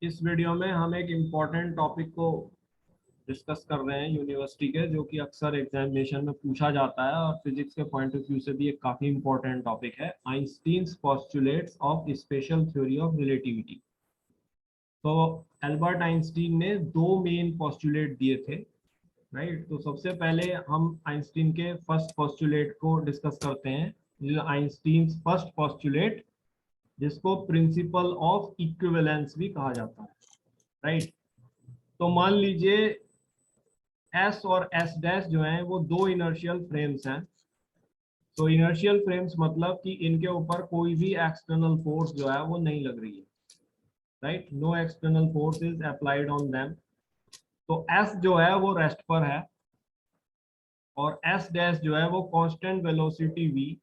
इस वीडियो में हम एक इम्पॉर्टेंट टॉपिक को डिस्कस कर रहे हैं यूनिवर्सिटी के, जो कि अक्सर एग्जामिनेशन में पूछा जाता है और फिजिक्स के पॉइंट ऑफ व्यू से भी एक काफ़ी इम्पोर्टेंट टॉपिक है, Einstein's postulates of special theory of relativity. तो एल्बर्ट आइंस्टीन ने दो मेन पोस्टुलेट दिए थे, राइट। तो सबसे पहले हम आइंस्टीन के फर्स्ट पोस्टुलेट को डिस्कस करते हैं, जो आइंस्टीन्स फर्स्ट पोस्टुलेट, जिसको प्रिंसिपल ऑफ इक्विवेलेंस भी कहा जाता है, राइट। तो मान लीजिए एस और एस डैश जो है वो दो इनर्शियल फ्रेम्स हैं। तो इनर्शियल फ्रेम्स मतलब कि इनके ऊपर कोई भी एक्सटर्नल फोर्स जो है वो नहीं लग रही है, right. No external force is applied on them. तो एस जो है वो रेस्ट पर है और एस डैश जो है वो कांस्टेंट वेलोसिटी वी,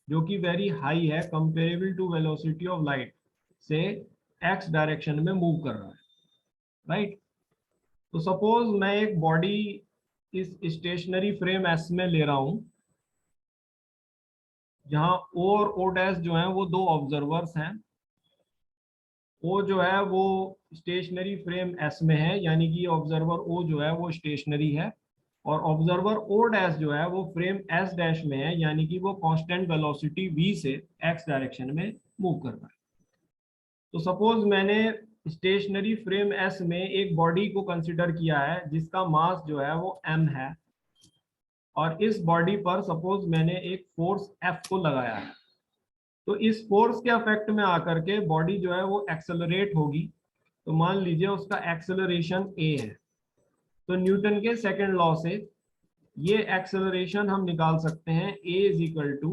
जो कि वेरी हाई है comparable to velocity of light से, एक्स डायरेक्शन में मूव कर रहा है, राइट। तो सपोज मैं एक बॉडी इस स्टेशनरी फ्रेम एस में ले रहा हूं, जहां ओ और ओ डैश जो है वो दो ऑब्जर्वर्स हैं। ओ जो है वो स्टेशनरी फ्रेम एस में है, यानी कि ऑब्जर्वर ओ जो है वो स्टेशनरी है, और ऑब्जर्वर ओ डैश जो है वो फ्रेम एस डैश में है, यानी कि वो कांस्टेंट वेलोसिटी वी से एक्स डायरेक्शन में मूव कर रहा है। तो सपोज मैंने स्टेशनरी फ्रेम एस में एक बॉडी को कंसिडर किया है जिसका मास जो है वो m है, और इस बॉडी पर सपोज मैंने एक फोर्स F को लगाया है। तो इस फोर्स के इफेक्ट में आकर के बॉडी जो है वो एक्सेलरेट होगी। तो मान लीजिए उसका एक्सेलरेशन a है। तो न्यूटन के सेकंड लॉ से ये एक्सेलरेशन हम निकाल सकते हैं, a is equal to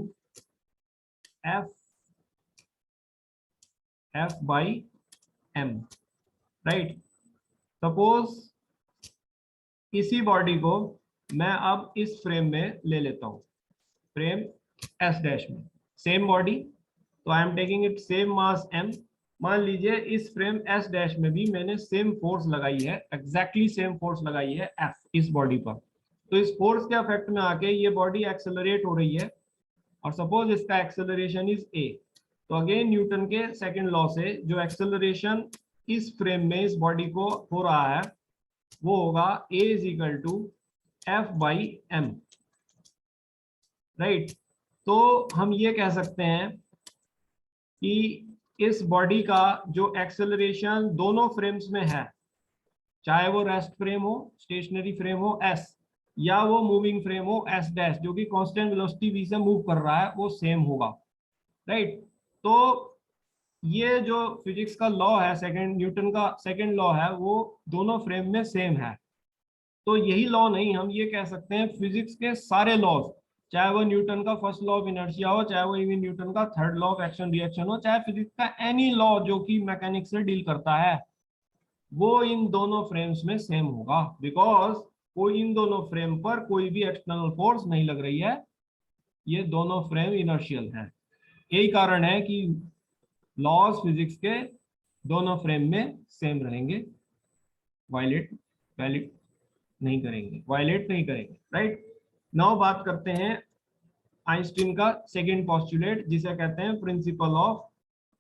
F by m, right. Suppose इसी बॉडी को मैं अब इस फ्रेम में ले लेता हूं, फ्रेम एस डैश में, सेम बॉडी। तो I am taking it same mass m। मान लीजिए इस फ्रेम एस डैश में भी मैंने सेम फोर्स लगाई है, एग्जैक्टली सेम फोर्स लगाई है F इस बॉडी पर। तो इस फोर्स के इफेक्ट में आके ये बॉडी एक्सेलरेट हो रही है, और सपोज इसका एक्सेलरेशन इज a। तो अगेन न्यूटन के सेकंड लॉ से जो एक्सेलरेशन इस फ्रेम में इस बॉडी को हो रहा है वो होगा a is equal to F by m, right. तो हम ये कह सकते हैं कि इस बॉडी का जो एक्सेलरेशन दोनों फ्रेम्स में है, चाहे वो रेस्ट फ्रेम हो, स्टेशनरी फ्रेम हो S, या वो मूविंग फ्रेम हो S डैश, जो कि कांस्टेंट वेलोसिटी v से मूव कर रहा है, वो सेम होगा, राइट। तो ये जो फिजिक्स का लॉ है, सेकंड न्यूटन का सेकंड लॉ है, वो दोनों फ्रेम में सेम है। तो यही लॉ नहीं, हम ये कह सकते हैं फिजिक्स के सारे लॉज, चाहे वो न्यूटन का फर्स्ट लॉ ऑफ इनर्शिया हो, चाहे वो इवन न्यूटन का third law of action reaction हो, चाहे फिजिक्स का एनी लॉ जो कि मैकेनिक्स से डील करता है, वो इन दोनों फ्रेम्स में सेम होगा, बिकॉज कोई इन दोनों फ्रेम पर कोई भी एक्सटर्नल फोर्स नहीं लग रही है, ये दोनों फ्रेम इनर्शियल हैं। यही कारण है कि लॉज फिजिक्स के दोनों फ्रेम में सेम रहेंगे, वायलेट वैलिड नहीं करेंगे, वायलेट नहीं करेंगे, राइट। नाउ बात करते हैं आइंस्टीन का सेकंड पोस्टुलेट, जिसे कहते हैं principle of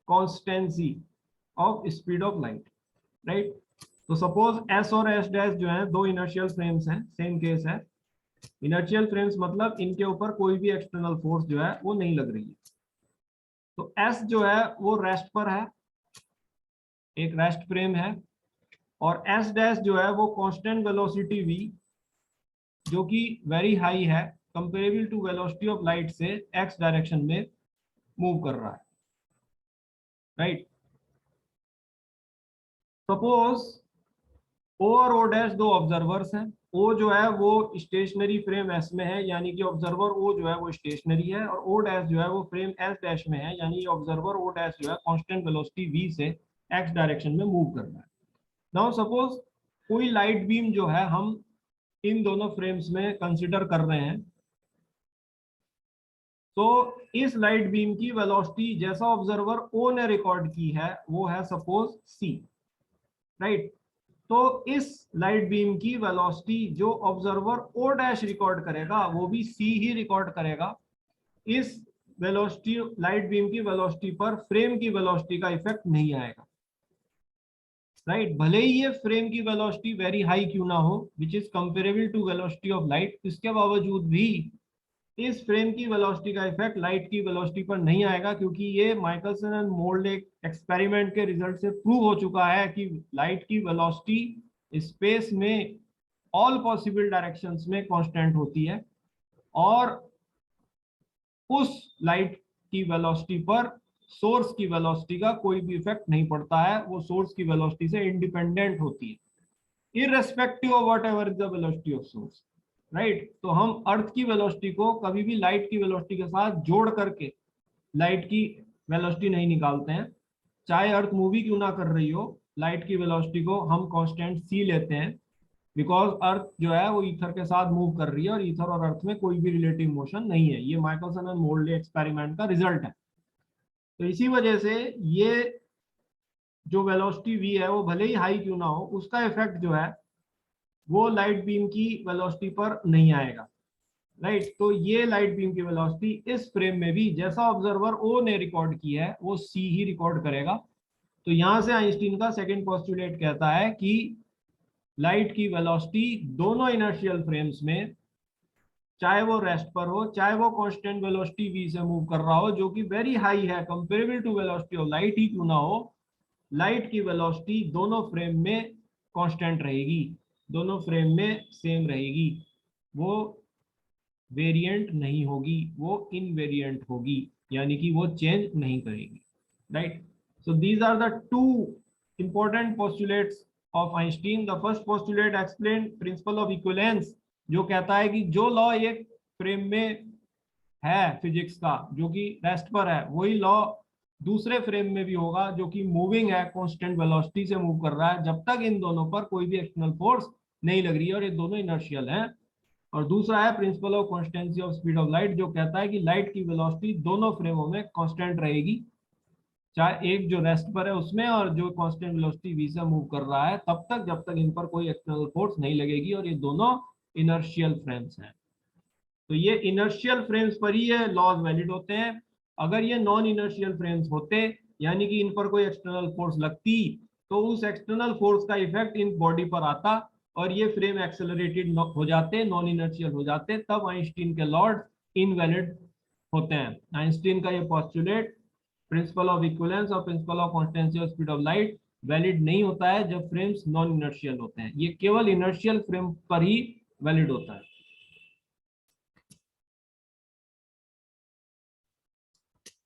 constancy of speed of light, right. तो सपोज एस और एस डैश जो है दो इनर्शियल फ्रेम्स हैं, सेम केस है। इनर्शियल फ्रेम्स मतलब इनके ऊपर कोई भी एक्सटर्नल फोर्स जो है वो नहीं लग रही है। तो एस जो है वो रेस्ट पर है, एक रेस्ट फ्रेम है, और एस डैश जो है वो कांस्टेंट वेलोसिटी वी, जो कि वेरी हाई है comparable to velocity of light से, एक्स डायरेक्शन में मूव कर रहा है, राइट। सपोज ओ और ओ डैश दो ऑब्जर्वर्स हैं। ओ जो है वो स्टेशनरी फ्रेम एस में है, यानी कि ऑब्जर्वर ओ जो है वो स्टेशनरी है, और ओ डैश जो है वो फ्रेम एस डैश में है, यानी ऑब्जर्वर ओ डैश जो है कांस्टेंट वेलोसिटी वी से एक्स डायरेक्शन में मूव कर रहा है। नाउ सपोज कोई लाइट बीम जो है हम इन दोनों फ्रेम्स में कंसिडर कर रहे हैं। तो इस लाइट बीम की वेलोसिटी जैसा ऑब्जर्वर ओ ने रिकॉर्ड की है वो है सपोज c, राइट। तो इस लाइट बीम की वेलोसिटी जो ऑब्जर्वर ओ डैश रिकॉर्ड करेगा वो भी c ही रिकॉर्ड करेगा। इस वेलोसिटी लाइट बीम की वेलोसिटी पर फ्रेम की वेलोसिटी का इफेक्ट नहीं आएगा, राइट, भले ही ये फ्रेम की वेलोसिटी वेरी हाई क्यों ना हो, which is comparable to velocity of light, इसके बावजूद भी इस फ्रेम की वेलोसिटी का इफेक्ट लाइट की वेलोसिटी पर नहीं आएगा, क्योंकि ये माइकलसन एंड मोल्डे एक्सपेरिमेंट के रिजल्ट से प्रूव हो चुका है कि लाइट की वेलोसिटी स्पेस में ऑल पॉसिबल डायरेक्शंस में कांस्टेंट होती है, और उस लाइट की वेलोसिटी पर सोर्स की वेलोसिटी का कोई भी इफेक्ट नहीं पड़ता है, वो सोर्स की वेलोसिटी से इंडिपेंडेंट होती है, irrespective of whatever is the velocity of source. Right, तो हम अर्थ की वेलोसिटी को कभी भी लाइट की वेलोसिटी के साथ जोड़ करके लाइट की वेलोसिटी नहीं निकालते हैं, चाहे अर्थ मूवी क्यों ना कर रही हो, लाइट की वेलोसिटी को हम कांस्टेंट सी लेते हैं, बिकॉज अर्थ जो है वो ईथर के साथ मूव कर रही है, और ईथर और अर्थ में कोई भी रिलेटिव मोशन नहीं है। ये माइकलसन एंड मोल्डे एक्सपेरिमेंट का रिजल्ट है। तो इसी वजह से ये जो वेलोसिटी वी है वो भले ही हाई क्यों ना हो, उसका इफेक्ट जो है वो लाइट बीम की वेलोसिटी पर नहीं आएगा। राइट, तो ये लाइट बीम की वेलोसिटी इस फ्रेम में भी जैसा ऑब्जर्वर ओ ने रिकॉर्ड की है वो सी ही रिकॉर्ड करेगा। तो यहां से आइंस्टीन का सेकंड पोस्टुलेट कहता है कि लाइट की वेलोसिटी दोनों इनर्शियल फ्रेम्स में, चाहे वो रेस्ट पर हो चाहे वो कांस्टेंट वेलोसिटी वी से मूव कर रहा हो, जो कि वेरी हाई है comparable to velocity of light ही क्यों ना हो, लाइट की वेलोसिटी दोनों फ्रेम में कांस्टेंट रहेगी, दोनों फ्रेम में सेम रहेगी, वो वेरिएंट नहीं होगी, वो इनवेरिएंट होगी, यानी कि वो चेंज नहीं करेगी। Right, so these are the two important postulates of Einstein. The first postulate explain principle of equivalence, जो कहता है कि जो लॉ एक फ्रेम में है फिजिक्स का जो कि रेस्ट पर है, वही लॉ दूसरे फ्रेम में भी होगा जो कि मूविंग है, कांस्टेंट वेलोसिटी से मूव कर रहा है, जब तक इन दोनों पर कोई भी एक्सटर्नल फोर्स नहीं लग रही है और ये दोनों इनर्शियल हैं। और दूसरा है principle of constancy of speed of light, जो कहता है कि लाइट की वेलोसिटी दोनों फ्रेमों में कांस्टेंट रहेगी, चाहे एक जो रेस्ट पर है उसमें और जो कांस्टेंट वेलोसिटी वी से मूव कर रहा है, तब तक जब तक इन पर कोई एक्सटर्नल फोर्स नहीं लगेगी, और ये दोनों इनर्शियल फ्रेम्स हैं। तो ये इनर्शियल फ्रेम्स पर ही ये लॉज वैलिड होते हैं। अगर ये नॉन इनर्शियल फ्रेम्स होते, यानी कि इन पर कोई एक्सटर्नल फोर्स लगती, तो उस एक्सटर्नल फोर्स का इफेक्ट इन बॉडी पर आता और ये फ्रेम एक्सेलरेटेड हो जाते, नॉन इनर्शियल हो जाते, तब आइंस्टीन के लॉज इनवैलिड होते हैं। आइंस्टीन का ये पोस्टुलेट प्रिंसिपल ऑफ इक्विवेलेंस और principle of constancy of speed of light valid नहीं होता है जब फ्रेम्स नॉन इनर्शियल होते हैं, ये केवल इनर्शियल फ्रेम पर ही वैलिड होता है।